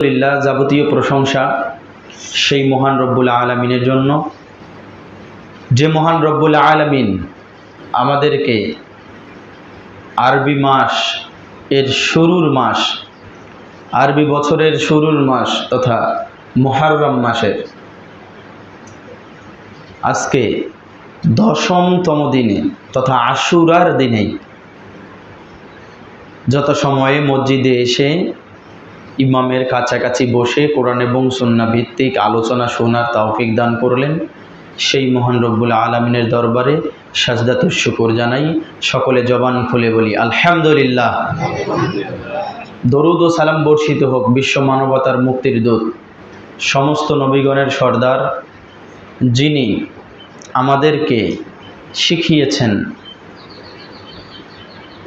আলহামদুলিল্লাহ, যাবতীয় প্রশংসা সেই মহান রব্বুল আলামিনের জন্য, যে মহান রব্বুল আলামিন আমাদেরকে আরবি মাস এর শুরুর মাস, আরবি বছরের শুরুর মাস তথা মুহররম মাসের আজকে 10তম দিনে তথা আশুরার দিনেই যত সময়ে মসজিদে এসে ইমামের কাছাকাছি বসে কোরআন এবং সুন্নাহ ভিত্তিক আলোচনা শোনার তৌফিক দান করলেন, সেই মহান রব্বুল আলামিনের দরবারে সাজদাতুশ শুকর জানাই। সকলে জবান খুলে বলি আলহামদুলিল্লাহ। দরুদ ও সালাম বর্ষিত হোক বিশ্ব মানবতার মুক্তির দূত, সমস্ত নবীগণের সর্দার, যিনি আমাদেরকে শিখিয়েছেন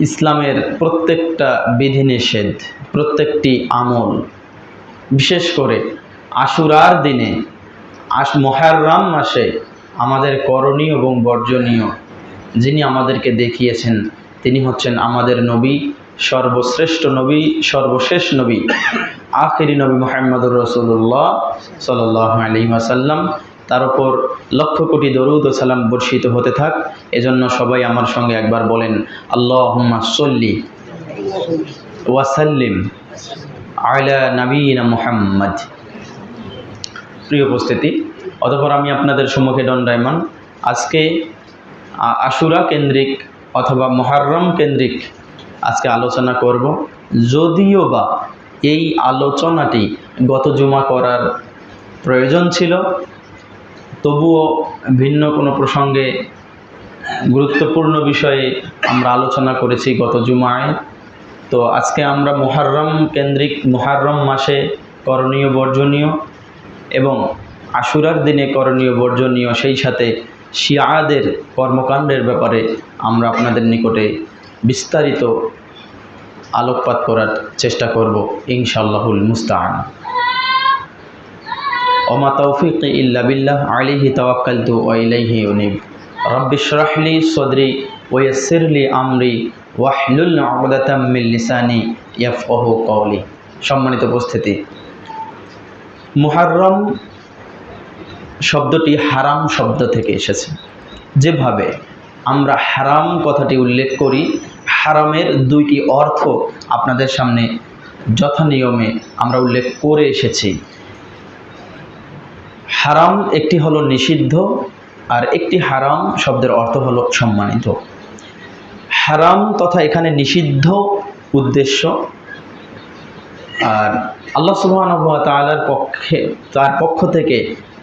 ইসলামের প্রত্যেকটা বিধিনিষেধ, প্রত্যেকটি আমল, বিশেষ করে আশুরার দিনে মুহররম মাসে আমাদের করণীয় এবং বর্জনীয় যিনি আমাদেরকে দেখিয়েছেন, তিনি হচ্ছেন আমাদের নবী, সর্বশ্রেষ্ঠ নবী, সর্বশেষ নবী, আখিরি নবী মুহাম্মদুর রাসূলুল্লাহ সাল্লাল্লাহু আলাইহি ওয়াসাল্লাম। তার উপর লক্ষ কোটি দরুদ ও সালাম বর্ষিত হতে থাক। এজন্য সবাই আমার সঙ্গে একবার বলেন আল্লাহুম্মা সাল্লি ওয়া সাল্লিম আলা নবিয়িনা মুহাম্মদ। প্রিয় উপস্থিতি, অতঃপর আমি আপনাদের সম্মুখে দণ্ডায়মান আজকে আশুরা কেন্দ্রিক অথবা মুহররম কেন্দ্রিক আজকে আলোচনা করব। যদিও বা এই আলোচনাটি গত জুমা করার প্রয়োজন ছিল, তবুও ভিন্ন কোনো প্রসঙ্গে গুরুত্বপূর্ণ বিষয়ে আমরা আলোচনা করেছি গত জুমায়। তো আজকে আমরা মুহররম কেন্দ্রিক, মুহররম মাসে করণীয় বর্জনীয় এবং আশুরার দিনে করণীয় বর্জনীয়, সেই সাথে শিয়াদের কর্মকাণ্ডের ব্যাপারে আমরা আপনাদের নিকটে বিস্তারিত আলোকপাত করার চেষ্টা করব ইনশাআল্লাহুল মুস্তাআন। ওমা তৌফিকি ইল্লা বিল্লাহ আলাইহি তাওয়াক্কালতু ওয়া ইলাইহি উনীব। রাব্বিশ রাহ লি সাদরি ওয়া ইয়াসসির লি আমরি ওয়াহলুল উকদাতাম মিন লিসানি ইয়াফকাহু কওলি। সম্মানিত উপস্থিতি, মুহররম শব্দটি হারাম শব্দ থেকে এসেছে। যেভাবে আমরা হারাম কথাটি উল্লেখ করি, হারামের দুইটি অর্থ আপনাদের সামনে যথানিয়মে আমরা উল্লেখ করে এসেছি। হারাম একটি হলো নিষিদ্ধ, আর একটি হারাম শব্দের অর্থ হলো সম্মানিত। হারাম তথা এখানে নিষিদ্ধ উদ্দেশ্য, আর আল্লাহ সুবহানাহু ওয়া তাআলার তার পক্ষ থেকে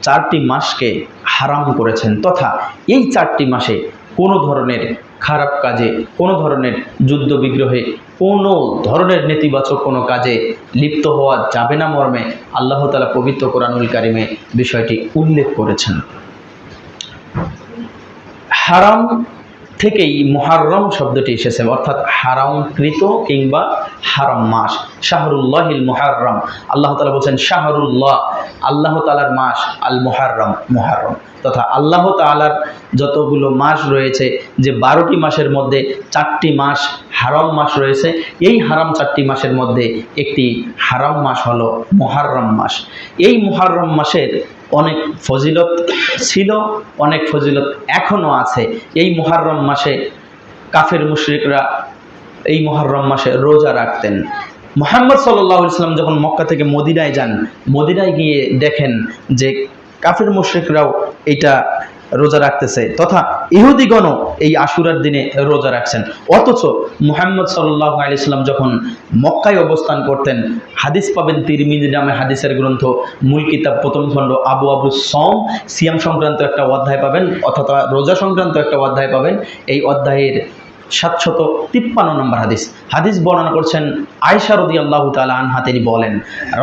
4টি মাসকে হারাম করেছেন, তথা এই 4টি মাসে কোনো ধরনের খারাপ কাজে, কোনো ধরনের যুদ্ধ বিগ্রহে, কোনো ধরনের নেতিবাচক কোনো কাজে লিপ্ত হওয়া যাবে না মর্মে আল্লাহ তাআলা পবিত্র কোরআনুল কারিমে বিষয়টি উল্লেখ করেছেন। হারাম থেকেই মুহররম শব্দটি এসেছে, অর্থাৎ হারামকৃত কিংবা হারাম মাস। শাহরুল্লাহিল মুহররম, আল্লাহ তাআলা বলছেন শাহরুল্লাহ, আল্লাহ তাআলার মাস, আল মুহররম, মুহররম, তথা আল্লাহ তাআলার যতগুলো মাস রয়েছে, যে 12টি মাসের মধ্যে 4টি মাস হারাম মাস রয়েছে, এই হারাম 4টি মাসের মধ্যে একটি হারাম মাস হলো মুহররম মাস। এই মুহররম মাসের অনেক ফজিলত ছিল, অনেক ফজিলত এখনও আছে। এই মুহররম মাসে কাফের মুশরিকরা এই মুহররম মাসে রোজা রাখতেন। মুহাম্মদ সাল্লাল্লাহু আলাইহি ওয়াসাল্লাম যখন মক্কা থেকে মদিনায় যান, মদিনায় গিয়ে দেখেন যে কাফের মুশরিকরাও এটা রোজা রাখতেছে, তথা ইহুদিগণও এই আশুরার দিনে রোজা রাখছেন। অথচ মুহাম্মদ সাল্লাল্লাহু আলাইহি ওয়াসাল্লাম যখন মক্কায় অবস্থান করতেন, হাদিস পাবেন তিরমিজি নামে হাদিসের গ্রন্থ, মূল কিতাব, প্রথম খণ্ড, আবু সওম, সিয়াম সংক্রান্ত একটা অধ্যায় পাবেন, অর্থাৎ রোজা সংক্রান্ত একটা অধ্যায় পাবেন। এই অধ্যায়ের 753 নম্বর হাদিস বর্ণনা করছেন আয়েশা রাদিয়াল্লাহু তাআলা আনহা। তিনি বলেন,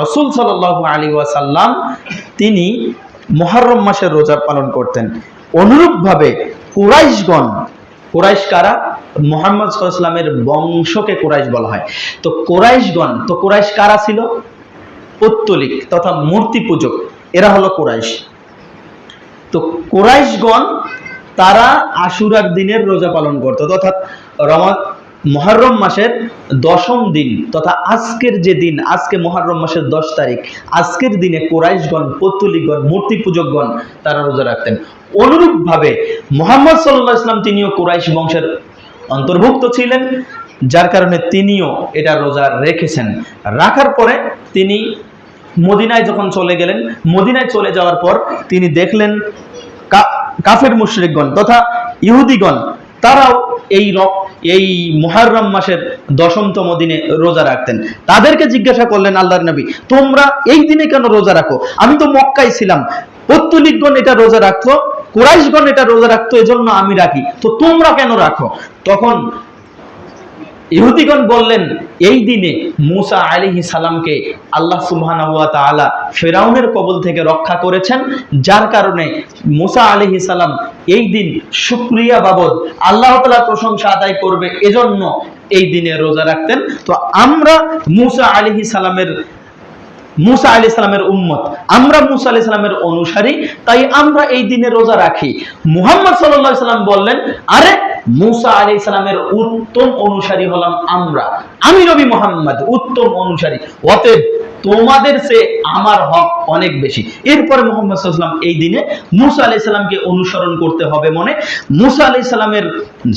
রাসূল সাল্লাল্লাহু আলাইহি ওয়াসাল্লাম তিনি মুহররম মাসের রোজা পালন করতেন। অনুরূপভাবে কুরাইশগণ, কুরাইশ কারা? মুহাম্মদ সাল্লাল্লাহু আলাইহি ওয়াসাল্লামের বংশকে কুরাইশ বলা হয়। তো কুরাইশগণ, তো কুরাইশ কারা ছিল? পৌত্তলিক তথা মূর্তি পূজক, এরা হলো কুরাইশ। তো কুরাইশগণ তারা আশুরার দিনের রোজা পালন করত, অর্থাৎ মুহররম মাসের 10ম দিন তথা আজকের যে দিন, আজকে মুহররম মাসের 10 তারিখ, আজকের দিনে কুরাইশগণ, পৌত্তলিকগণ, মূর্তি পূজকগণ তারা রোজা রাখতেন। অনুরূপভাবে মুহাম্মদ সাল্লাল্লাহু আলাইহি ওয়াসাল্লাম তিনিও কুরাইশ বংশের অন্তর্ভুক্ত ছিলেন, যার কারণে তিনিও এটা রোজা রেখেছেন। রাখার পরে তিনি মদিনায় যখন চলে গেলেন, মদিনায় চলে যাওয়ার পর তিনি দেখলেন কাফের মুশরিকগণ তথা ইহুদিগণ তারাও এই মুহররম মাসের 10মতম দিনে রোজা রাখতেন। তাদেরকে জিজ্ঞাসা করলেন আল্লাহর নবী, তোমরা এই দিনে কেন রোজা রাখো? আমি তো মক্কায় ছিলাম, পৌত্তলিকগণ এটা রোজা রাখতো, কুরাইশগণ এটা রোজা রাখতো, এজন্য আমি রাখি, তো তোমরা কেন রাখো? তখন ইহুদিগণ বললেন, এই দিনে মুসা আলাইহিস সালামকে আল্লাহ সুবহানাহু ওয়া তাআলা ফিরাউনের কবল থেকে রক্ষা করেছেন, যার কারণে মুসা আলাইহিস সালাম এই দিন শুকরিয়া বাবদ আল্লাহ তাআলার প্রশংসা আদায় করবে, এজন্য এই দিনে রোজা রাখতেন। তো আমরা মুসা আলাইহিস সালামের উম্মত, আমরা মুসা আলাইহিস সালামের অনুসারী, তাই আমরা এই দিনে রোজা রাখি। মুহাম্মদ সাল্লাল্লাহু আলাইহি সাল্লাম বললেন, আরে মুসা আলাইহিস সালামের উত্তম অনুসারী হলাম আমরা, আমি নবী মুহাম্মদ উত্তম অনুসারী, অতএব তোমাদের চেয়ে আমার হক অনেক বেশি। এরপরে মুহাম্মদ সাল্লাল্লাহু আলাইহি সাল্লাম এই দিনে মুসা আলাইহিস সালামকে অনুসরণ করতে হবে মনে, মুসা আলাইহিস সালামের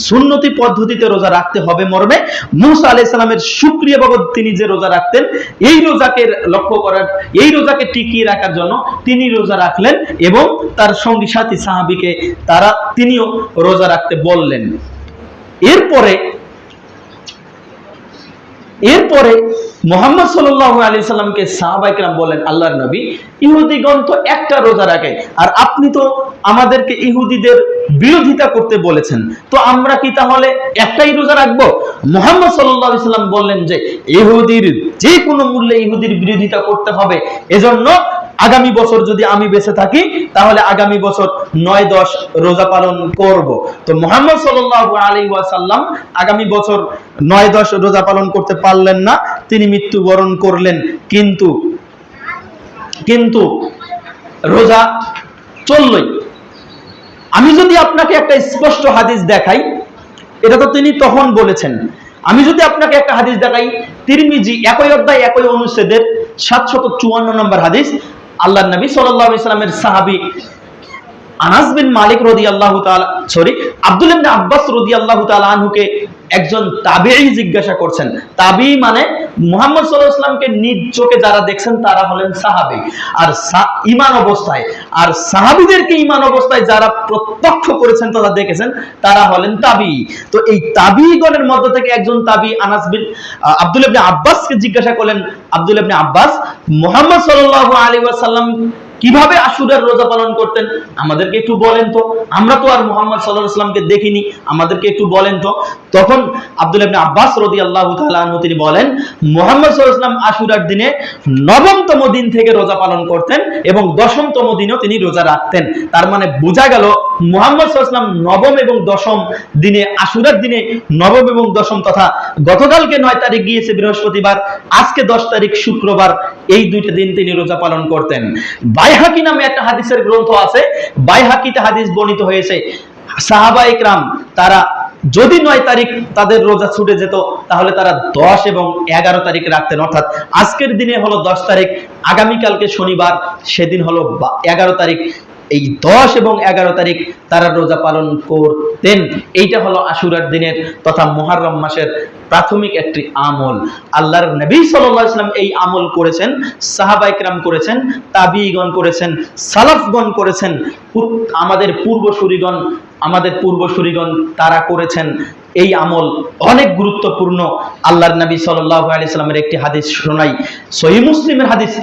সুন্নতি পদ্ধতিতে রোজা রাখতে হবে মর্মে, মুসা আলাইহিস সালামের শুকরিয়া বাবদ তিনি যে রোজা রাখতেন, এই রোজাকে লক্ষ্য করার, এই রোজাকে টিকিয়ে রাখার জন্য তিনি রোজা রাখলেন এবং তার সঙ্গী সাথী সাহাবীকে তিনিও রোজা রাখতে বললেন। এরপরে মুহাম্মদ সাল্লাল্লাহু আলাইহি সাল্লামকে সাহাবায়ে কেরাম বলেন, আল্লাহর নবী, ইহুদিগণ তো একটা রোজা রাখে, আর আপনি তো আমাদেরকে ইহুদিদের বিরোধিতা করতে বলেছেন, তো আমরা কি তাহলে একটাই রোজা রাখবো? মুহাম্মদ সাল্লাল্লাহু আলাইহি সাল্লাম বললেন যে ইহুদির যে কোনো মূল্যে ইহুদির বিরোধিতা করতে হবে, এজন্য আগামী বছর যদি আমি বেঁচে থাকি তাহলে আগামী বছর 9-10 রোজা পালন করব। তো মুহাম্মদ সাল্লাল্লাহু আলাইহি ওয়াসাল্লাম আগামী বছর 9-10 রোজা পালন করতে পারলেন না, তিনি মৃত্যুবরণ করলেন। কিন্তু রোজা চললই। আমি যদি আপনাকে একটা স্পষ্ট হাদিস দেখাই, এটা তো তিনি তখন বলেছেন, আমি যদি আপনাকে একটা হাদিস দেখাই, তিরমিজি একই অধ্যায় একই অনুচ্ছেদের 754 নম্বর হাদিস, আল্লাহর নবী সাল্লাল্লাহু আলাইহি সাল্লামের সাহাবী আনাস বিন মালিক রাদিয়াল্লাহু তাআলা আব্দুল্লাহ ইবনে আব্বাস রাদিয়াল্লাহু তাআলা আনহুকে একজন তাবিঈ জিজ্ঞাসা করছেন। তাবিঈ মানে মুহাম্মদ সাল্লাল্লাহু আলাইহি ওয়াসাল্লামকে নিজ চোখে যারা দেখছেন তারা হলেন সাহাবী, আর ঈমান অবস্থায়, আর সাহাবীদেরকে ঈমান অবস্থায় যারা প্রত্যক্ষ করেছেন তারা দেখেছেন তারা হলেন তাবিঈ। তো এই তাবিঈগণের মধ্য থেকে একজন তাবিঈ আব্দুল্লাহ ইবনে আব্বাসকে জিজ্ঞাসা করলেন, আব্দুল্লাহ ইবনে আব্বাস, মুহাম্মদ সাল্লাল্লাহু আলাইহি ওয়াসাল্লাম কিভাবে আশুরার রোজা পালন করতেন আমাদেরকে একটু বলেন তো, আমরা তো আর মুহাম্মদ সাল্লাল্লাহু আলাইহি ওয়াসাল্লামকে দেখিনি, আমাদেরকে একটু বলেন তো। তখন আব্দুল্লাহ ইবনে আব্বাস রাদিয়াল্লাহু তাআলা আনহু তিনি বলেন, মুহাম্মদ সাল্লাল্লাহু আলাইহি ওয়াসাল্লাম আশুরার দিনে 9তম দিন থেকে রোজা পালন করতেন এবং 10তম দিনও তিনি রোজা রাখতেন। তার মানে বোঝা গেল মুহাম্মদ সাল্লাল্লাহু আলাইহি ওয়াসাল্লাম 9ম এবং 10ম দিনে, আশুরার দিনে 9ম এবং 10ম, তথা গতকালকে 9 তারিখ গিয়েছে বৃহস্পতিবার, আজকে 10 তারিখ শুক্রবার, এই দুইটা দিন তিনি রোজা পালন করতেন। বাইহাকি নামে একটা হাদিসের গ্রন্থ আছে, বাইহাকিতে হাদিস বর্ণিত হয়েছে, সাহাবায়ে কেরাম তারা যদি 9 তারিখ তাদের রোজা ছুটে যেত তাহলে তারা 10 এবং 11 তারিখ রাখতেন, অর্থাৎ আজকের দিনে হলো 10 তারিখ, আগামীকালকে শনিবার, সেদিন হলো 11 তারিখ, এই 10 এবং 11 তারিখ তারা রোজা পালন করতেন। এইটা হলো আশুরার দিনের তথা মুহররম মাসের প্রাথমিক একটি আমল। আল্লাহর নবী সাল্লাল্লাহু আলাইহি ওয়াসাল্লাম এই আমল করেছেন, সাহাবায়ে কেরাম করেছেন, তাবিঈগণ করেছেন, সালাফগণ করেছেন, আমাদের পূর্বসূরিগণ তারা করেছেন। এই আমল অনেক গুরুত্বপূর্ণ। আল্লাহর নবী সাল্লাল্লাহু আলাইহি ওয়াসাল্লামের একটি হাদিস শোনাই, সহিহ মুসলিমের হাদিস,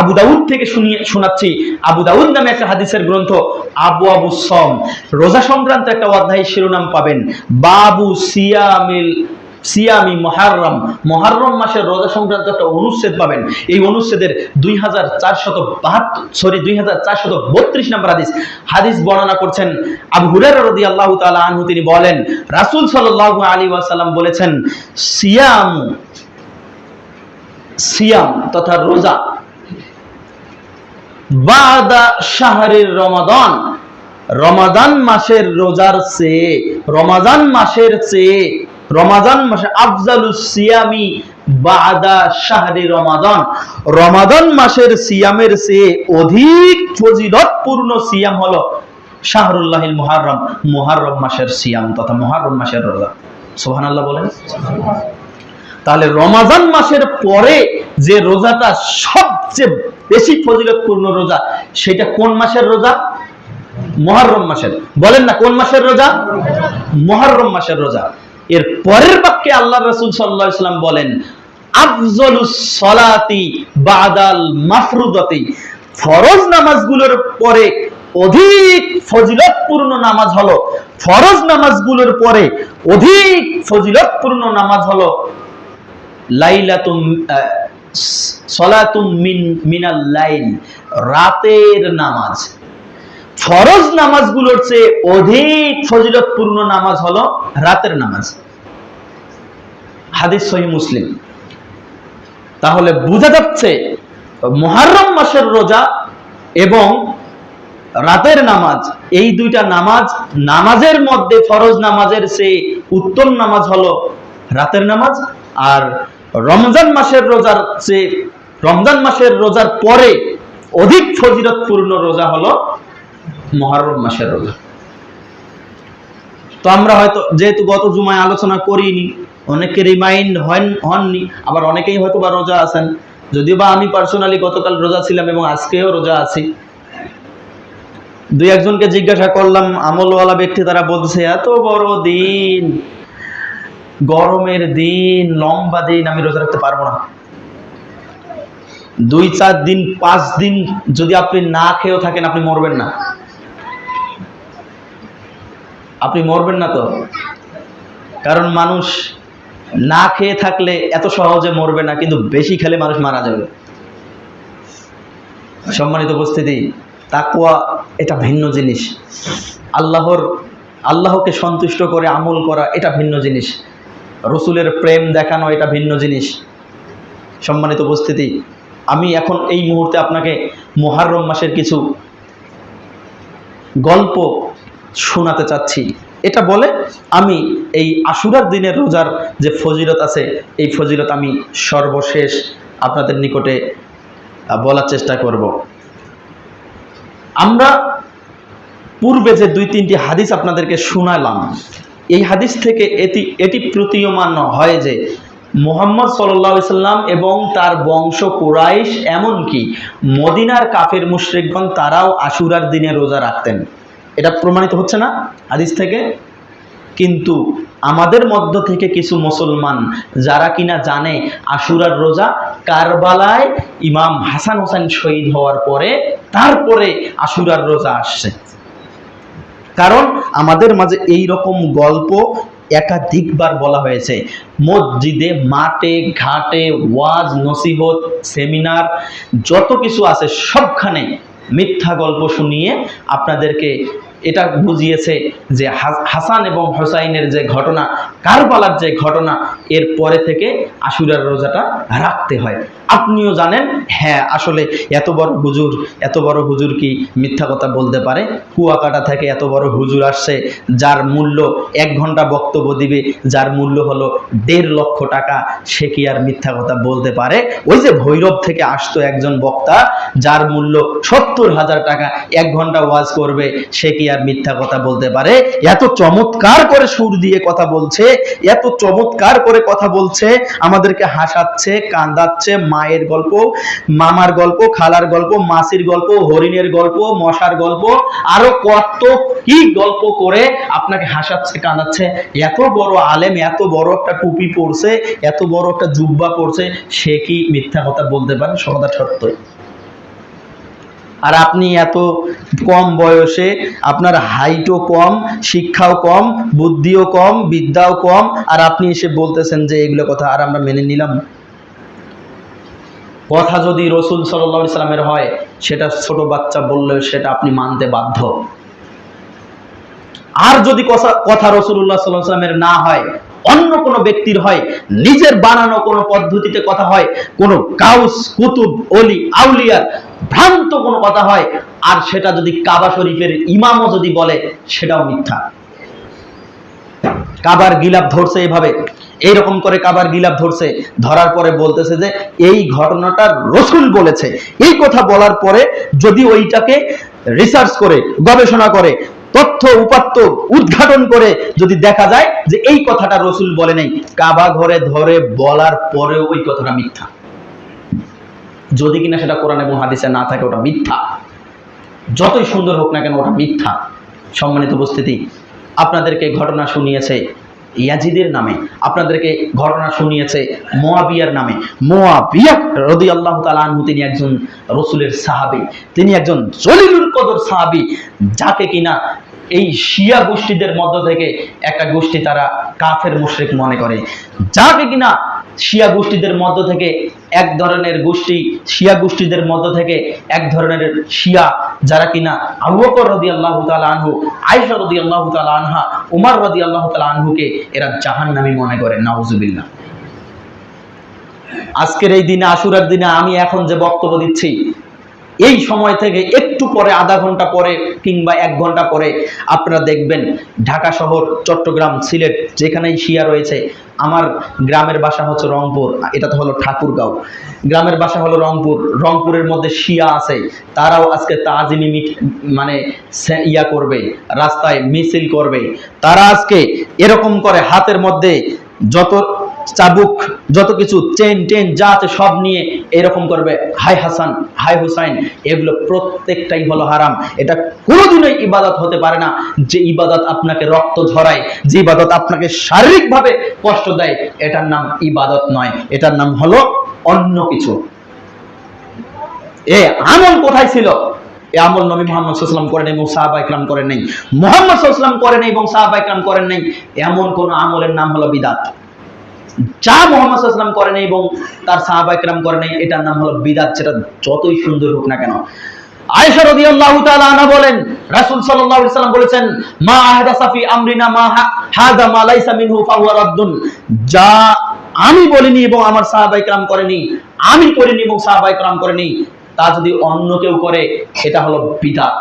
আবু দাউদ থেকে শোনাচ্ছি। আবু দাউদ নামে একটা হাদিসের গ্রন্থ, আবু সম, রোজা সংক্রান্ত একটা অধ্যায়ের শিরোনাম পাবেন, বাবু সিয়ামি মুহররম মাসের রোজা সংক্রান্ত একটা অনুচ্ছেদ পাবেন। এই অনুচ্ছেদের 2432 নম্বর হাদিস বর্ণনা করছেন আবু হুরায়রা রাদিয়াল্লাহু তাআলা আনহু, তিনি বলেন, রাসূল সাল্লাল্লাহু আলাইহি ওয়াসাল্লাম বলেছেন, সিয়াম তথা রোজা বাদা শাহরির রমাদান মাসের রোজার চেয়ে, রমাদান মাসের চেয়ে রমাদান মাসে আফজালুস সিয়ামি বাদা শাহরি রমাদান, রমাদান মাসের সিয়ামের চেয়ে অধিক ফজিলতপূর্ণ সিয়াম হলো শাহরুল্লাহিল মুহাররম, মুহাররম মাসের সিয়াম তথা মুহাররম মাসের রোজা। সুবহানাল্লাহ বলেন। তাহলে রমাদান মাসের পরে যে রোজাটা সবচেয়ে বেশি ফজিলতপূর্ণ রোজা, সেটা কোন মাসের রোজা? মুহররম মাসের। বলেন না কোন মাসের রোজা? মুহররম মাসের রোজা। এর পরের বাক্যে আল্লাহ রাসূল সাল্লাল্লাহু আলাইহি ওয়াসাল্লাম বলেন, আফজালুস সালাতি বাদাল মাফরুদাতি, ফরজ নামাজগুলোর পরে অধিক ফজিলতপূর্ণ নামাজ হলো, ফরজ নামাজগুলোর পরে অধিক ফজিলতপূর্ণ নামাজ হলো লাইলাতুম সালাতুম মিনাল লাইল, রাতের নামাজ। ফরজ নামাজগুলোর চেয়ে অধিক ফজিলতপূর্ণ নামাজ হলো রাতের নামাজ। হাদিস সহিহ মুসলিম। তাহলে বোঝা যাচ্ছে মুহররম মাসের রোজা এবং রাতের নামাজ, এই দুইটা নামাজ, নামাজের মধ্যে ফরজ নামাজের চেয়ে উত্তম নামাজ হলো রাতের নামাজ, আর রমজান মাসের রোজার চেয়ে, রমজান মাসের রোজার পরে অধিক ফজিলতপূর্ণ রোজা হলো মুহররম মাসের রোজা। তো আমরা হয়তো যেহেতু গত জুমায় আলোচনা করিনি, অনেকে রিমাইন্ড হননি, আবার অনেকেই হয়তো বা রোজা আছেন, যদিও বা আমি পার্সোনালি গতকাল রোজা ছিলাম এবং আজকেও রোজা আছি। দুই একজনকে জিজ্ঞাসা করলাম আমলওয়ালা ব্যক্তি, তারা বলছে এত বড় দিন, গরমের দিন, লম্বা দিন, আমি রোজা রাখতে পারবো না। 2-4 দিন 5 দিন যদি আপনি না খেয়েও থাকেন, আপনি মরবেন না। আপনি মরবেন না তো, কারণ মানুষ না খেয়ে থাকলে এত সহজে মরবে না, কিন্তু বেশি খেলে মানুষ মারা যাবে। সম্মানিত উপস্থিতি, তাকওয়া এটা ভিন্ন জিনিস। আল্লাহকে সন্তুষ্ট করে আমল করা এটা ভিন্ন জিনিস। রসুলের প্রেম দেখানো এটা ভিন্ন জিনিস। সম্মানিত উপস্থিতি, আমি এখন এই মুহূর্তে আপনাকে মুহররম মাসের কিছু গল্প শোনাতে চাচ্ছি। এটা বলে আমি এই আশুরার দিনের রোজার যে ফজিলত আছে, এই ফজিলত আমি সর্বশেষ আপনাদের নিকটে বলার চেষ্টা করব। আমরা পূর্বে যে 2-3টি হাদিস আপনাদেরকে শোনালাম, এই হাদিস থেকে এটি প্রতীয়মান হয় যে মুহাম্মদ সাল্লাল্লাহু আলাইহি সাল্লাম এবং তার বংশ কুরাইশ, এমনকি মদিনার কাফের মুশরিকগণ, তারাও আশুরার দিনে রোজা রাখতেন। এটা প্রমাণিত হচ্ছে না হাদিস থেকে? কিন্তু আমাদের মধ্য থেকে কিছু মুসলমান যারা কিনা জানে আশুরার রোজা কারবালায় ইমাম হাসান হোসেন শহীদ হওয়ার পরে, তারপরে আশুরার রোজা আসছে। কারণ আমাদের মাঝে এই রকম গল্প একাধিকবার বলা হয়েছে। মসজিদে, মাঠে, ঘাটে, ওয়াজ, নসিহত, সেমিনার, যত কিছু আছে সবখানে মিথ্যা গল্প শুনিয়ে আপনাদেরকে এটা বুঝিয়েছে যে হাসান এবং হোসাইনের যে ঘটনা, কারবালার যে ঘটনা, এর পরে থেকে আশুরার রোজাটা রাখতে হয়। আপনিও জানেন, হ্যাঁ আসলে এত বড় হুজুর কি মিথ্যা কথা বলতে পারে? কুয়াকাটা থেকে এত বড় হুজুর আসছে, যার মূল্য 1 ঘন্টা বক্তব্য দিবে, যার মূল্য হলো 1.5 লক্ষ টাকা, সে কি আর মিথ্যা কথা বলতে পারে? ওই যে ভৈরব থেকে আসতো একজন বক্তা, যার মূল্য 70,000 টাকা, 1 ঘন্টা ওয়াজ করবে, সে কি আর মিথ্যা কথা বলতে পারে? এত চমৎকার করে সুর দিয়ে কথা বলছে, এত চমৎকার করে কথা বলছে, আমাদেরকে হাসাচ্ছে, কাঁদাচ্ছে, মায়ের গল্প, মামার গল্প, খালার গল্প, মাসির গল্প, হরিণের গল্প, মশার গল্প, আরো কত কি গল্প করে আপনাকে হাসাচ্ছে, কাঁদাচ্ছে। এত বড় আলেম, এত বড় একটা টুপি পরছে, এত বড় একটা জুব্বা পরছে, সে কি মিথ্যা কথা বলতে পারে? কথা সত্যই। আর আপনি এত কম বয়সে, আপনার হাইটও কম, শিক্ষাও কম, বুদ্ধিও কম, বিদ্যাও কম, আর আপনি এসে বলতেছেন যে এগুলো কথা আর আমরা মেনে নিলাম। কথা যদি রসুল সাল্লাল্লাহু আলাইহি সাল্লামের হয়, সেটা ছোট বাচ্চা বললেও সেটা আপনি মানতে বাধ্য। আর যদি কথা রাসূলুল্লাহ সাল্লাল্লাহু আলাইহি সাল্লামের না হয়, অন্য কোনো ব্যক্তির হয়, নিজের বানানো কোনো পদ্ধতিতে কথা হয়, কোনো গাউস, কুতুব, ওলি, আউলিয়ার ভ্রান্ত কোনো কথা হয়, আর সেটা যদি কাবা শরীফের ইমামও যদি বলে, সেটাও মিথ্যা। কাবার গিলাফ ধরছে এভাবে, এইরকম করে কাবার গিলাফ ধরছে, ধরার পরে বলতেছে যে এই ঘটনাটা রসুল বলেছে। এই কথা বলার পরে যদি ওইটাকে রিসার্চ করে, গবেষণা করে, তথ্য উপাত্ত উদ্ঘাটন করে যদি দেখা যায় যে এই কথাটা রসুল বলে নাই, কাবা ঘরে ধরে বলার পরেও ওই কথাটা মিথ্যা, যদি কিনা সেটা কোরআন এবং হাদিসে না থাকে ওটা মিথ্যা, যতই সুন্দর হোক না কেন ওটা মিথ্যা। সম্মানিত উপস্থিতি, আপনাদেরকে ঘটনা শুনিয়েছে ইয়াজিদের নামে, আপনাদেরকে ঘটনা শুনিয়েছে মুয়াবিয়ার নামে। মুয়াবিয়া রাদিয়াল্লাহু তাআলা আনহু তিনি একজন রাসূলের সাহাবী, তিনি একজন জলিলুল কদর সাহাবী, যাকে কিনা এই শিয়া গোষ্ঠীদের মধ্য থেকে একটা গোষ্ঠী তারা কাফের মুশরিক মনে করে, যাকে কিনা শিয়া গোষ্ঠীদের মধ্য থেকে এক ধরনের গোষ্ঠী, শিয়া গোষ্ঠীদের মধ্য থেকে এক ধরনের শিয়া যারা কিনা আবু বকর রাদিয়াল্লাহু তাআলা আনহু, আয়েশা রাদিয়াল্লাহু তাআলা আনহা, উমর রাদিয়াল্লাহু তাআলা আনহুকে এরা জাহান্নামী মনে করে। নাউজুবিল্লাহ। আজকের এই দিনে, আশুরার দিনে আমি এখন যে বক্তব্য দিচ্ছি, এই সময় থেকে একটু পরে, আধা ঘন্টা পরে কিংবা 1 ঘন্টা পরে আপনারা দেখবেন ঢাকা শহর, চট্টগ্রাম, সিলেট যেখানেই শিয়া রয়েছে, আমার গ্রামের বাসা হচ্ছে রংপুর, এটা তো হলো ঠাকুরগাঁও, গ্রামের বাসা হলো রংপুর, রংপুরের মধ্যে শিয়া আছে, তারাও আজকে তাজিমি মানে ইয়া করবে, রাস্তায় মিছিল করবে, তারা আজকে এরকম করে হাতের মধ্যে যত চাবুক, যত কিছু চেন টেন যা আছে সব নিয়ে এরকম করবে, হাই হাসান, হাই হুসাইন, এগুলো প্রত্যেকটাই হলো হারাম। এটা কোনোদিনই ইবাদত হতে পারে না। যে ইবাদত আপনাকে রক্ত ঝরায়, যে ইবাদত আপনাকে শারীরিকভাবে কষ্ট দেয়, এটার নাম ইবাদত নয়, এটার নাম হলো অন্য কিছু। এ আমল কোথায় ছিল? এই আমল নবী মুহাম্মদ সাল্লাল্লাহু আলাইহি ওয়াসাল্লাম করেন এবং সাহাবা ইকরাম করেন নাই। মুহাম্মদ সাল্লাল্লাহু আলাইহি ওয়াসাল্লাম করেন এবং সাহাবা ইকরাম করেন নাই, এমন কোন আমলের নাম হলো বিদআত। যা মুহাম্মদ সাল্লাল্লাহু আলাইহি ওয়াসাল্লাম করেন নাই এবং তার সাহাবা ইকরাম করেন নাই, এটার নাম হলো বিদআত, সেটা যতই সুন্দর হোক না কেন। আয়েশা রাদিয়াল্লাহু তাআলা আনহা বলেন, রাসূল সাল্লাল্লাহু আলাইহি ওয়াসাল্লাম বলেছেন, মা আহদাসা ফি আমরিনা মা হাদা মা লাইসা মিনহু ফাহুয়া রাদ্দুন। যা আমি বলিনি এবং আমার সাহাবা ইকরাম করেনি, আমি করিনি এবং সাহাবা ইকরাম করেনি, তা যদি অন্য কেউ করে, এটা হলো বিদআত,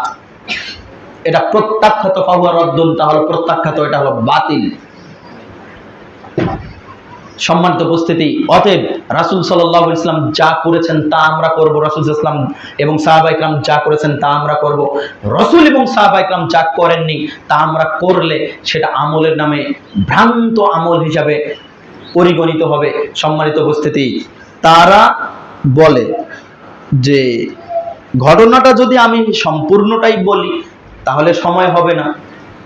এটা প্রত্যাখ্যাত, ফাহুয়া রাদ্দুন, তা হলো প্রত্যাখ্যাত, এটা হলো বাতিল। সম্মানিত উপস্থিতি, অতএব রাসূল সাল্লাল্লাহু আলাইহি ওয়াসাল্লাম যা করেছেন তা আমরা করব, রাসূল সাল্লাল্লাহু আলাইহি ওয়াসাল্লাম এবং সাহাবা ইকরাম যা করেছেন তা আমরা করব। রাসূল এবং সাহাবা ইকরাম যা করেননি তা আমরা করলে সেটা আমলের নামে ভ্রান্ত আমল হিসাবে পরিগণিত হবে। সম্মানিত উপস্থিতি, তারা বলে যে ঘটনাটা যদি আমি সম্পূর্ণটাই বলি তাহলে সময় হবে না,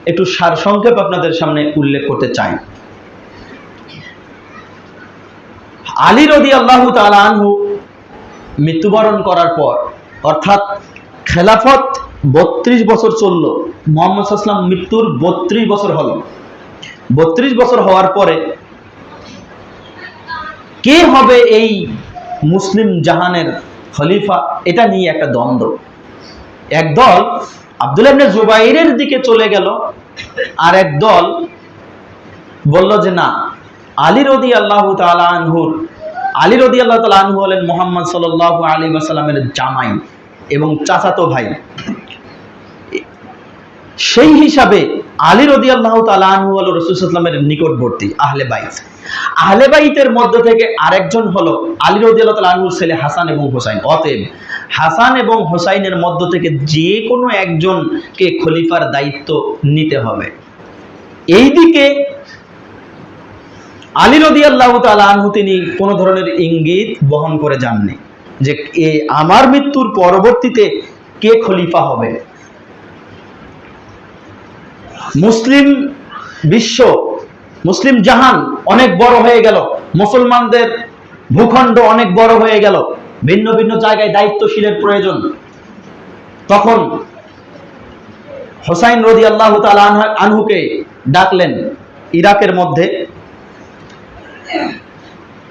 একটু সারসংক্ষেপ আপনাদের সামনে উল্লেখ করতে চাই। আলী রাদিয়াল্লাহু তাআলা আনহু মৃত্যুবরণ করার পর, অর্থাৎ খেলাফত 32 বছর চলল, মুহাম্মদ সাল্লাল্লাহু আলাইহি ওয়াসাল্লাম মৃত্যুর 32 বছর হলো। 32 বছর হওয়ার পরে কে হবে এই মুসলিম জাহানের খলিফা, এটা নিয়ে একটা দ্বন্দ্ব। একদল আব্দুল্লাহ ইবনে জুবাইরের দিকে চলে গেল, আর একদল বলল যে না, আলী রাদিয়াল্লাহু তাআলা আনহু, আলী রাদিয়াল্লাহু তাআলা আনহু হলেন মুহাম্মদ সাল্লাল্লাহু আলাইহি ওয়াসাল্লামের জামাই এবং চাচাতো ভাই, সেই হিসাবে আলী রাদিয়াল্লাহু তাআলা আনহু হলো রাসূল সাল্লাল্লাহু আলাইহি ওয়াসাল্লামের নিকটবর্তী আহলে বাইত। আহলে বাইতের মধ্য থেকে আরেকজন হলো আলী রাদিয়াল্লাহু তাআলা আনহুর ছেলে হাসান এবং হুসাইন। অতএব হাসান এবং হুসাইনের মধ্য থেকে যে কোনো একজনকে খলিফার দায়িত্ব নিতে হবে। এইদিকে আলী রাদিয়াল্লাহু তাআলা আনহু তিনি কোনো ধরনের ইঙ্গিত বহন করে যাননি যে আমার মৃত্যুর পরবর্তীতে কে খলিফা হবে। মুসলিম বিশ্ব, মুসলিম জাহান অনেক বড় হয়ে গেল, মুসলমানদের ভূখণ্ড অনেক বড় হয়ে গেল, ভিন্ন ভিন্ন জায়গায় দায়িত্বশীলের প্রয়োজন। তখন হুসাইন রাদিয়াল্লাহু তাআলা আনহুকে ডাকলেন ইরাকের মধ্যে,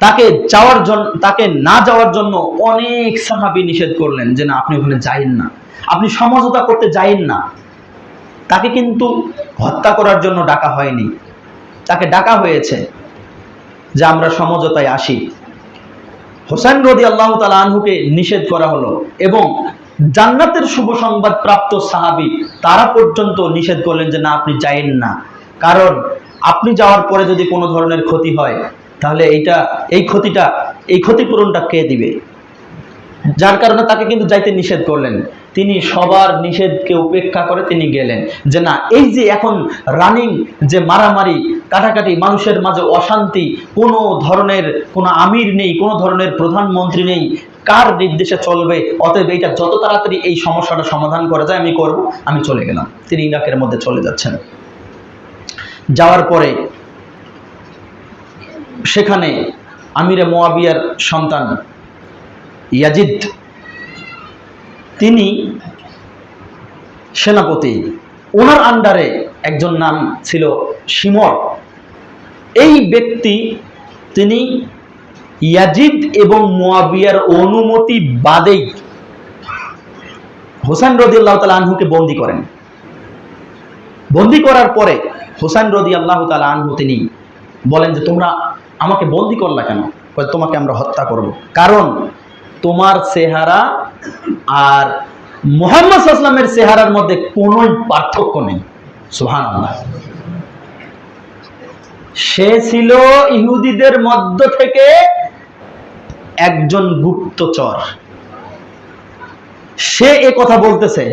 তাকে না যাওয়ার জন্য অনেক সাহাবী নিষেধ করলেন যে না, আপনি ওখানে যাইন না, আপনি সমঝোতা করতে যাইন না। তাকে কিন্তু হত্যা করার জন্য ডাকা হয়নি, তাকে ডাকা হয়েছে যে আমরা সমঝোতায় আসি। হুসাইন রাদিয়াল্লাহু তাআলা আনহুকে নিষেধ করা হলো এবং জান্নাতের শুভ সংবাদ প্রাপ্ত সাহাবী তারা পর্যন্ত নিষেধ করলেন যে না, আপনি যাইন না, কারণ আপনি যাওয়ার পরে যদি কোনো ধরনের ক্ষতি হয়, তাহলে এই ক্ষতিপূরণটা কে দিবে? যার কারণে তাকে কিন্তু যাইতে নিষেধ করলেন। তিনি সবার নিষেধকে উপেক্ষা করে তিনি গেলেন, যে না, এই যে এখন রানিং যে মারামারি কাটাকাটি, মানুষের মাঝে অশান্তি, কোনো ধরনের কোনো আমির নেই, কোনো ধরনের প্রধানমন্ত্রী নেই, কার নির্দেশে চলবে? অতএব এইটা যত তাড়াতাড়ি এই সমস্যাটা সমাধান করা যায় আমি করব। আমি চলে গেলাম। তিনি ইরাকের মধ্যে চলে যাচ্ছেন। যাওয়ার পরে সেখানে আমিরে মুয়াবিয়ার সন্তান ইয়াজিদ, তিনি সেনাপতি, ওনার আন্ডারে একজন নাম ছিল শিমর। এই ব্যক্তি তিনি ইয়াজিদ এবং মুয়াবিয়ার অনুমতি বাদেই হোসেন রাদিয়াল্লাহু তাআলা আনহুকে বন্দী করেন। বন্দী করার পরে হোসেন রাদিয়াল্লাহু তাআলা আনহু তিনি বলেন যে তোমরা আমাকে বন্দী করলা কেন? তোমাকে আমরা হত্যা করব, কারণ তোমার চেহারা আর মুহাম্মদ সাল্লাল্লাহু আলাইহি ওয়াসাল্লামের চেহারার মধ্যে কোনো পার্থক্য নেই। সুবহানাল্লাহ। সে ছিল ইহুদিদের মধ্য থেকে একজন গুপ্তচর। সে এ কথা বলতেছে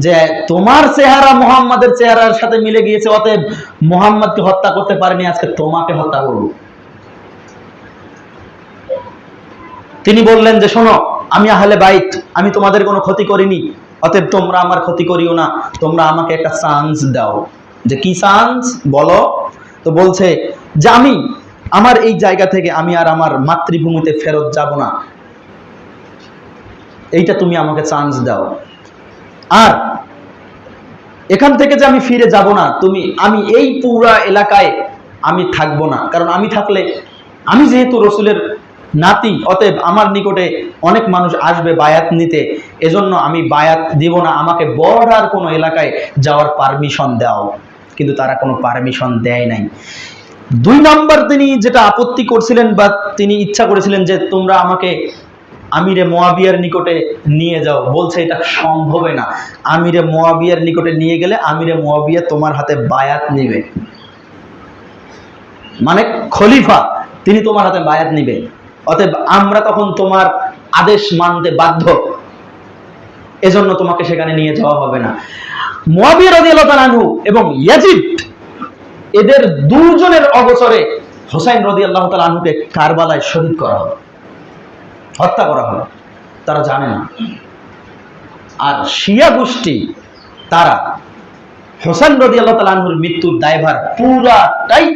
যে তোমার চেহারা মুহাম্মাদের চেহারার সাথে মিলে গিয়েছে, অতএব মুহাম্মাদকে হত্যা করতে পারেনি, আজকে তোমাকে হত্যা করব। তিনি বললেন যে শোনো, আমি আহলে বাইত, আমি তোমাদের কোনো ক্ষতি করিনি, অতএব তোমরা আমার ক্ষতি করিও না, তোমরা আমাকে একটা চান্স দাও। যে কি চান্স বলো? তো বলছে যে আমি আমার এই জায়গা থেকে আমি আর আমার মাতৃভূমিতে ফেরত যাব না, এইটা তুমি আমাকে চান্স দাও। আর এখান থেকে যে আমি ফিরে যাব না, আমি এই পুরা এলাকায় আমি থাকবো না, কারণ আমি থাকলে, আমি যেহেতু রসুলের নাতি, অতএব আমার নিকটে অনেক মানুষ আসবে বায়াত নিতে, এজন্য আমি বায়াত দিব না, আমাকে বর্ডার কোনো এলাকায় যাওয়ার পারমিশন দাও। কিন্তু তারা কোনো পারমিশন দেয় নাই। 2 নম্বর তিনি যেটা আপত্তি করছিলেন বা তিনি ইচ্ছা করেছিলেন যে তোমরা আমাকে আমিরে মুয়াবিয়ার নিকটে নিয়ে যাও, বলছে এটা সম্ভব না। আমিরে মুয়াবিয়ার নিকটে নিয়ে গেলে আমিরে মুয়াবিয়া তোমার হাতে বায়াত নিবে, মানে খলিফা, তিনি তোমার হাতে বায়াত নিবে, অতএব আমরা তখন তোমার আদেশ মানতে বাধ্য, এজন্য তোমাকে সেখানে নিয়ে যাওয়া হবে না। মুয়াবিয়া রাদিয়াল্লাহু তাআলা আনহু এবং ইয়াজিদ, এদের দুজনের অগোচরে হোসেন রাদিয়াল্লাহু তাআলা আনহুকে কারবালায় শহীদ করা হলো, হত্যা করা হলো। তারা জানে না। আর শিয়া গোষ্ঠী তারা হোসেন রাদিয়াল্লাহু তাআলা আনহুর মৃত্যুর দায়ভার পুরাটাই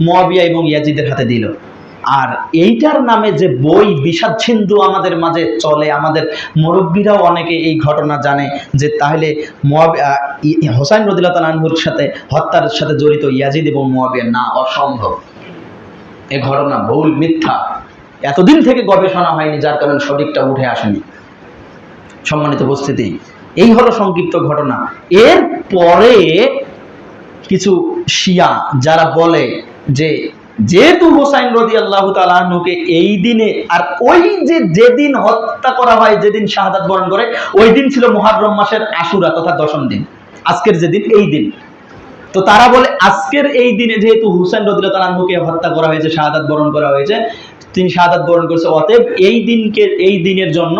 মুয়াবিয়া এবং ইয়াজিদের হাতে দিল। আর এইটার নামে যে বই বিষাদ সিন্ধু আমাদের মাঝে চলে, আমাদের মুরব্বীরাও অনেকে এই ঘটনা জানে যে তাহলে হোসেন রাদিয়াল্লাহু তাআলা আনহুর সাথে হত্যার সাথে জড়িত ইয়াজিদ এবং মুয়াবিয়া, না, অসম্ভব। এ ঘটনা ভুল, মিথ্যা। এতদিন থেকে গবেষণা হয়নি, যার কারণে সঠিকটা উঠে আসেনি। সম্মানিত উপস্থিতি, এই হলো সংক্ষিপ্ত ঘটনা। এর পরে কিছু শিয়া যারা বলে যে যেহেতু হোসেন রাদিয়াল্লাহু তাআলা আনহুকে এই দিনে, আর ওই যে যেদিন হত্যা করা হয়, যেদিন শাহাদাত বরণ করে, ওই দিন ছিল মুহররম মাসের আশুরা তথা 10ম দিন, আজকের যেদিন, এই দিন। তো তারা বলে আজকের এই দিনে যেহেতু হোসেন রাদিয়াল্লাহু তাআলা আনহুকে হত্যা করা হয়েছে, শাহাদাত বরণ করা হয়েছে, তিনি শাহাদাত বরণ করেছে, অতএব এই দিনের জন্য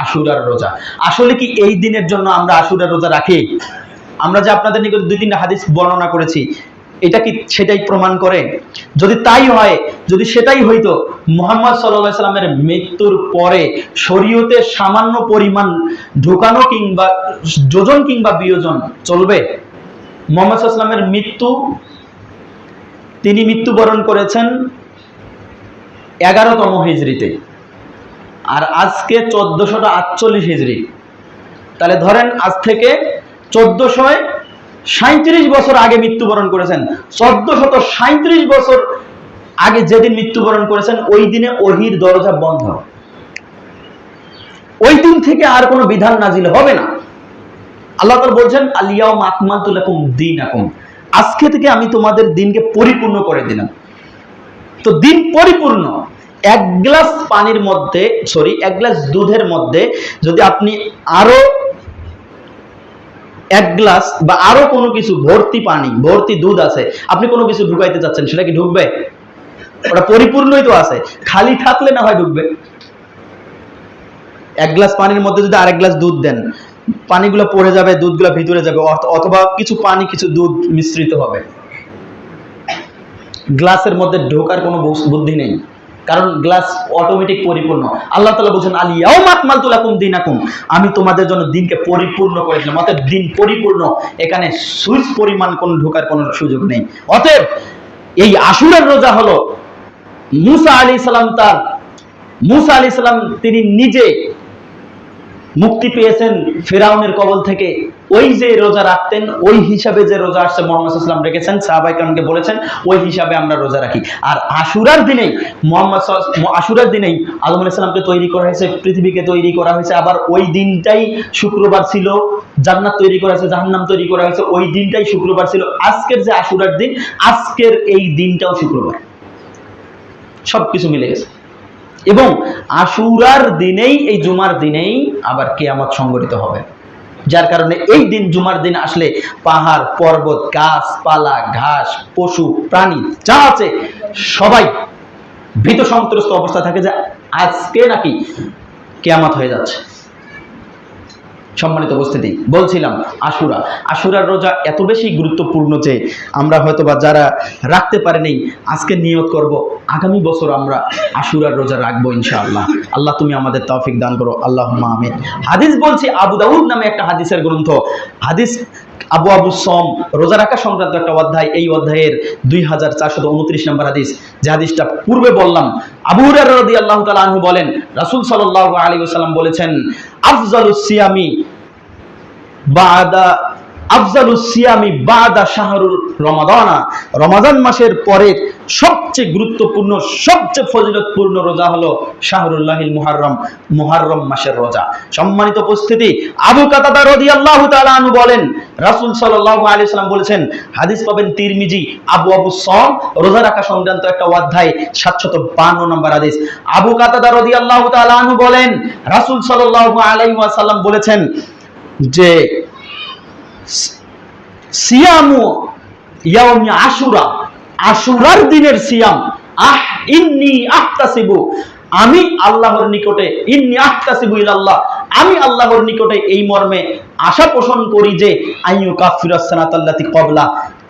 আশুরার রোজা। আসলে কি এই দিনের জন্য আমরা আশুরার রোজা রাখি? আমরা যে আপনাদের নিকট 2-3টা হাদিস বর্ণনা করেছি, এটা কি সেটাই প্রমাণ করে? যদি তাই হয়, যদি সেটাই হইতো, মুহাম্মদ সাল্লাল্লাহু আলাইহি সাল্লামের মৃত্যুর পরে শরীয়তে সামান্য পরিমাণ ঢোকানো কিংবা যোজন কিংবা বিয়োজন চলবে? মুহাম্মদ সাল্লাল্লাহু আলাইহি সাল্লামের মৃত্যু, তিনি মৃত্যুবরণ করেছেন 11তম হিজরিতে, আর আজকে 1448 হিজরি। তাহলে ধরেন আজ থেকে 1437 বছর আগে মৃত্যুবরণ করেছেন। 1437 বছর আগে যেদিন মৃত্যুবরণ করেছেন, ওই দিনে ওহীর দরজা বন্ধ। ওই দিন থেকে আর কোনো বিধান নাজিল হবে না। আল্লাহ তাআলা বলছেন আল-ইয়াওমা আকমালতু লাকুম দীনাকুম, আজকে থেকে আমি তোমাদের দিনকে পরিপূর্ণ করে দিলাম। তো দিন পরিপূর্ণ। 1 গ্লাস পানির মধ্যে, 1 গ্লাস দুধের মধ্যে যদি আপনি আরো এক গ্লাস বা আরো কোনো কিছু ভর্তি পানি, ভর্তি দুধ আছে, আপনি কোনো কিছু ঢুকাইতে চাচ্ছেন, সেটা কি ঢুকবে? ওটা পরিপূর্ণই তো আছে, খালি থাকলে না হয় ঢুকবে। এক গ্লাস পানির মধ্যে যদি আরেক গ্লাস দুধ দেন, পানিগুলো পড়ে যাবে, দুধগুলো ভিতরে যাবে, অথবা কিছু পানি কিছু দুধ মিশ্রিত হবে। গ্লাসের মধ্যে ঢোকার কোনো বুদ্ধি নেই, কারণ গ্লাস অটোমেটিক পরিপূর্ণ। আল্লাহ তাআলা বলেন আল-ইয়াউমা আকমালতু লাকুম দীনাকুম, আমি তোমাদের জন্য দিনকে পরিপূর্ণ করে দিলাম। অতএব দিন পরিপূর্ণ, এখানে সুইচ পরিমাণ কোন ঢোকার কোনো সুযোগ নেই। অতএব এই আশুরার রোজা হলো মুসা আলাইহিস সালাম তিনি নিজে মুক্তি পেয়েছেন ফিরাউনের কবল থেকে, ওই যে রোজা রাখতেন ওই হিসাবে যে রোজা আসছে মুহাম্মদ সাল্লাল্লাহু আলাইহি ওয়াসাল্লাম রেখেছেন, সাহাবায়ে কেরামকে বলেছেন ওই হিসাবে আমরা রোজা রাখি। আর আশুরার দিনেই আশুরার দিনেই আদম আলাইহিস সালামকে তৈরি করা হয়েছে, পৃথিবীকে তৈরি করা হয়েছে, আবার ওই দিনটাই শুক্রবার ছিল, জান্নাত তৈরি করা হয়েছে, জাহান্নাম তৈরি করা হয়েছে, ওই দিনটাই শুক্রবার ছিল। আজকের যে আশুরার দিন, আজকের এই দিনটাও শুক্রবার, সবকিছু মিলে গেছে। এবং আশুরার দিনেই, এই জুমার দিনেই আবার কিয়ামত সংঘটিত হবে, যার কারণে এই দিন, জুমার দিন আসলে পাহাড় পর্বত, গাছপালা, ঘাস, পশু প্রাণী যা আছে সবাই ভীত সন্ত্রস্ত অবস্থা থাকে যে আজকে নাকি কিয়ামত হয়ে যাচ্ছে। সম্মানিত উপস্থিতি, বলছিলাম আশুরার রোজা এত বেশি গুরুত্বপূর্ণ যে আমরা হয়তোবা যারা রাখতে পারিনি, আজকে নিয়ত করব আগামী বছর আমরা আশুরার রোজা রাখবো ইনশাআল্লাহ। আল্লাহ তুমি আমাদের তৌফিক দান করো, আল্লাহুম্মা আমিন। হাদিস বলছি, আবু দাউদ নামে একটা হাদিসের গ্রন্থ, হাদিস আবু সম, রোজা রাখা সংক্রান্ত একটা অধ্যায়, এই অধ্যায়ের 2429 নম্বর হাদিস, যে হাদিসটা পূর্বে বললাম। আবু হুরায়রা রাদিয়াল্লাহু তাআলা আনহু বলেন, রাসূল সাল্লাল্লাহু আলাইহি ওয়াসাল্লাম বলেছেন, আফজালুস সিয়ামি বাদা শাহরুর রমাদানা, রমাদান মাসের পরের সবচেয়ে গুরুত্বপূর্ণ, সবচেয়ে ফজিলতপূর্ণ রোজা হলো শাহরুল্লাহিল মুহাররম, মুহাররম মাসের রোজা। সম্মানিত উপস্থিতি, আবু কাতাদা রাদিয়াল্লাহু তাআলা আনহু বলেন, রাসূল সাল্লাল্লাহু আলাইহি ওয়াসাল্লাম বলেছেন, হাদিস পাবেন তিরমিজি আবু সম, রোজা রাখা সংক্রান্ত একটা অধ্যায়, 752 নম্বর হাদিস। আবু কাতাদা রাদিয়াল্লাহু তাআলা আনহু বলেন, রাসূল সাল্লাল্লাহু আলাইহি ওয়াসাল্লাম বলেছেন যে সিয়ামু ইয়াউমি আশুরা, আশুরার দিনের সিয়াম, ইন্নী আহতাসিবু, আমি আল্লাহর নিকটে, ইন্নী আহতাসিবু ইলাল্লাহ, আমি আল্লাহর নিকটে এই মর্মে আশা পোষণ করি যে আইয়ু কাফিরাস সানাতাল্লাতি ক্বাবলা,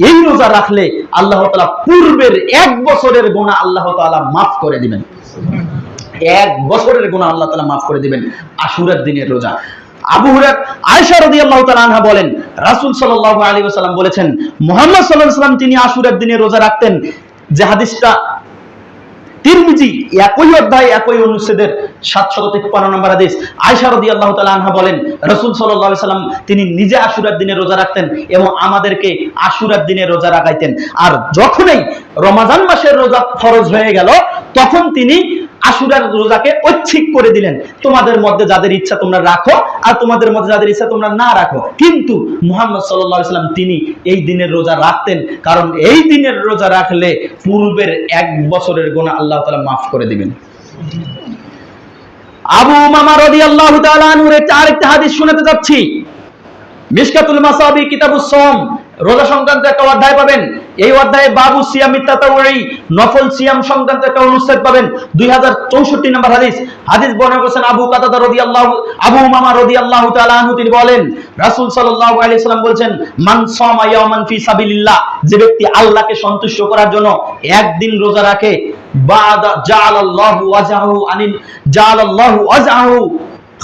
এই রোজা রাখলে আল্লাহ তাআলা পূর্বের 1 বছরের গুনাহ আল্লাহ তাআলা maaf করে দিবেন। 1 বছরের গুনাহ আল্লাহ তাআলা maaf করে দিবেন আশুরার দিনের রোজা। আবু হুরায়রা, আয়েশা রাদিয়াল্লাহু তাআলা আনহা বলেন, রাসূল সাল্লাল্লাহু আলাইহি ওয়াসাল্লাম বলেছেন, মুহাম্মদ সাল্লাল্লাহু আলাইহি ওয়াসাল্লাম তিনি আশুরার দিনে রোজা রাখতেন, যে হাদিসটা তিরমিজি একই অধ্যায় একই অনুচ্ছেদের 753 নম্বর হাদিস। আয়েশা রাদিয়াল্লাহু তাআলা আনহা বলেন, রাসূল সাল্লাল্লাহু আলাইহি ওয়াসাল্লাম তিনি নিজে আশুরার দিনে রোজা রাখতেন এবং আমাদেরকে আশুরার দিনে রোজা রাখাইতেন। আর যখনই রমাদান মাসের রোজা ফরজ হয়ে গেল, তখন তিনি আশুরার রোজাকে ঐচ্ছিক করে দিলেন, তোমাদের মধ্যে যাদের ইচ্ছা তোমরা রাখো, আর তোমাদের মধ্যে যাদের ইচ্ছা তোমরা না রাখো। কিন্তু মুহাম্মদ সাল্লাল্লাহু আলাইহি ওয়াসাল্লাম তিনি এই দিনের রোজা রাখতেন, কারণ এই দিনের রোজা রাখলে পূর্বের 1 বছরের গুনাহ আল্লাহ তাআলা maaf করে দিবেন। আবু উমামা রাদিয়াল্লাহু তাআলা আনহুর আরেকটা হাদিস শোনাতে যাচ্ছি, মিশকাতুল মাসাবি কিতাবুস সাওম, রোজা সংক্রান্ত একটা অধ্যায় পাবেন। এই অধ্যায়ে বাবু সিয়ামিত তাতাউই, নফল সিয়াম সংক্রান্ত একটা অনুচ্ছেদ পাবেন, 2064 নম্বর হাদিস। হাদিস বর্ণনা করেছেন আবু কাতাদা রাদিয়াল্লাহু, আবু উমামা রাদিয়াল্লাহু তাআলা আনহু, তিনি বলেন, রাসূল সাল্লাল্লাহু আলাইহি ওয়াসাল্লাম বলেছেন, মান সামা ইয়াওমান ফি সাবিলিল্লাহ, যে ব্যক্তি আল্লাহকে সন্তুষ্ট করার জন্য একদিন রোজা রাখে, বাদা জাআলাল্লাহু ওয়াজআহু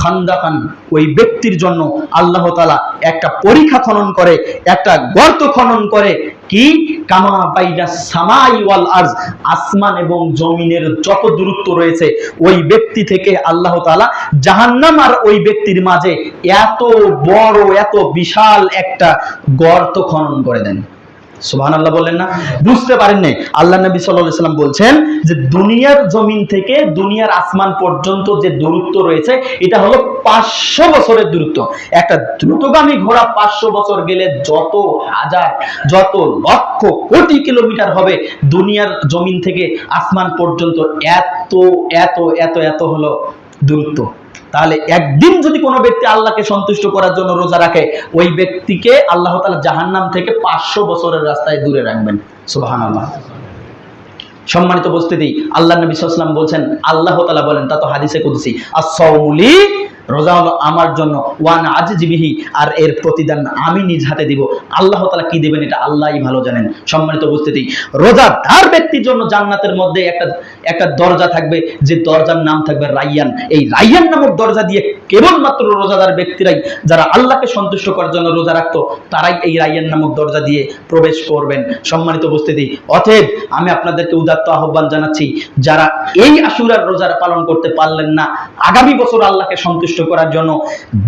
খান্দাকান, ওই ব্যক্তির জন্য আল্লাহ তাআলা একটা পরিখা খনন করে, একটা গর্ত খনন করে, কি কামা বাইনাস সামাই ওয়াল আরজ, আসমান এবং জমিনের যত দূরত্ব রয়েছে ওই ব্যক্তি থেকে আল্লাহ তাআলা জাহান্নাম আর ওই ব্যক্তির মাঝে এত বড়, এত বিশাল একটা গর্ত খনন করে দেন। সুবহানাল্লাহ বললেন না? বুঝতে পারেন নাই? আল্লাহ নবী সাল্লাল্লাহু আলাইহি ওয়াসাল্লাম বলছেন যে দুনিয়ার জমিন থেকে দুনিয়ার আসমান পর্যন্ত যে দূরত্ব রয়েছে এটা হলো 500 বছরের দূরত্ব। একটা দ্রুতগামী ঘোড়া 500 বছর গেলে যত হাজার, যত লক্ষ কোটি কিলোমিটার হবে, দুনিয়ার জমিন থেকে আসমান পর্যন্ত এত এত এত এত হলো দূরত্ব। তাহলে একদিন যদি কোনো ব্যক্তি আল্লাহকে সন্তুষ্ট করার জন্য রোজা রাখে, ওই ব্যক্তিকে আল্লাহ তাআলা জাহান্নাম থেকে 500 বছরের রাস্তায় দূরে রাখবেন। সুবহানাল্লাহ। সম্মানিত উপস্থিতি, আল্লাহ নবী সাল্লাল্লাহু আলাইহি ওয়াসাল্লাম বলছেন, আল্লাহ তাআলা বলেন, তা তো হাদিসে কুদসি, আস-সাওমু লি, রোজা হলো আমার জন্য, ওয়ান আজজি বিহি, আর এর প্রতিদান আমি নিজ হাতে দিব। আল্লাহ তাআলা কি দিবেন এটা আল্লাহই ভালো জানেন। সম্মানিত উপস্থিতি, রোজাদার ব্যক্তির জন্য জান্নাতের মধ্যে একটা দরজা থাকবে, যে দরজার নাম থাকবে রাইয়ান। এই রাইয়ান নামক দরজা দিয়ে কেবলমাত্র রোজাদার ব্যক্তিরাই, যারা আল্লাহকে সন্তুষ্ট করার জন্য রোজা রাখতো, তারাই এই রাইয়ান নামক দরজা দিয়ে প্রবেশ করবেন। সম্মানিত উপস্থিতি, অতএব আমি আপনাদেরকে উদাত্ত আহ্বান জানাচ্ছি, যারা এই আশুরার রোজা পালন করতে পারলেন না, আগামী বছর আল্লাহকে সন্তুষ্ট করার জন্য,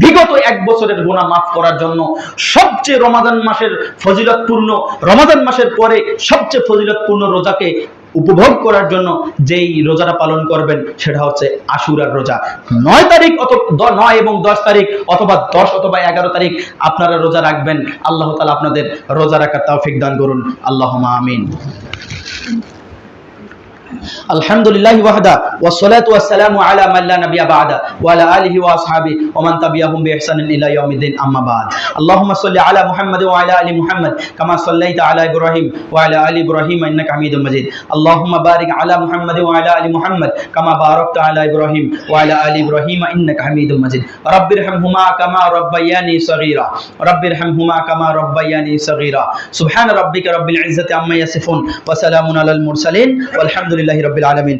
বিগত 1 বছরের গুনাহ মাফ করার জন্য, সবচেয়ে রমাদান মাসের ফজিলতপূর্ণ, রমাদান মাসের পরে সবচেয়ে ফজিলতপূর্ণ রোজাকে উপভোগ করার জন্য যেই রোজাটা পালন করবেন, সেটা হচ্ছে আশুরার রোজা। 9 তারিখ, 9 এবং 10 তারিখ, অথবা 10 অথবা 11 তারিখ আপনারা রোজা রাখবেন। আল্লাহ তাআলা আপনাদের রোজা রাখার তৌফিক দান করুন। আল্লাহুম্মা আমিন। আলহামদুলিল্লাহি ওয়াহদা ওয়াসসালাতু ওয়াসসালামু আলা মান লা নাবিয়্যা বা'দা ওয়া আলা আলিহি ওয়া আসহাবিহি ওয়া মান তাবিআহুম বিইহসানিন ইলা ইয়াউমিদ্দিন, আম্মা বা'দ। আল্লাহুম্মা সাল্লি আলা মুহাম্মাদ ওয়া আলা আলি মুহাম্মাদ কামা সাল্লাইতা আলা ইব্রাহিম ওয়া আলা আলি ইব্রাহিম ইন্নাকা হামিদুম মাজিদ। আল্লাহুম্মা বারিক আলা মুহাম্মাদ ওয়া আলা আলি মুহাম্মাদ কামা বারাকতা আলা ইব্রাহিম ওয়া আলা আলি ইব্রাহিম ইন্নাকা হামিদুম মাজিদ। রাব্বিরহামহুমা কামা রাব্বায়ানি সগীরা, রাব্বিরহামহুমা কামা রাব্বায়ানি সগীরা। সুবহান রাব্বিকা রাব্বিল ইজ্জাতি আম্মা ইয়াসিফুন ওয়া সালামুন আলাল মুরসালিন ওয়ালহামদুলিল্লাহি রাব্বিল আলামিন।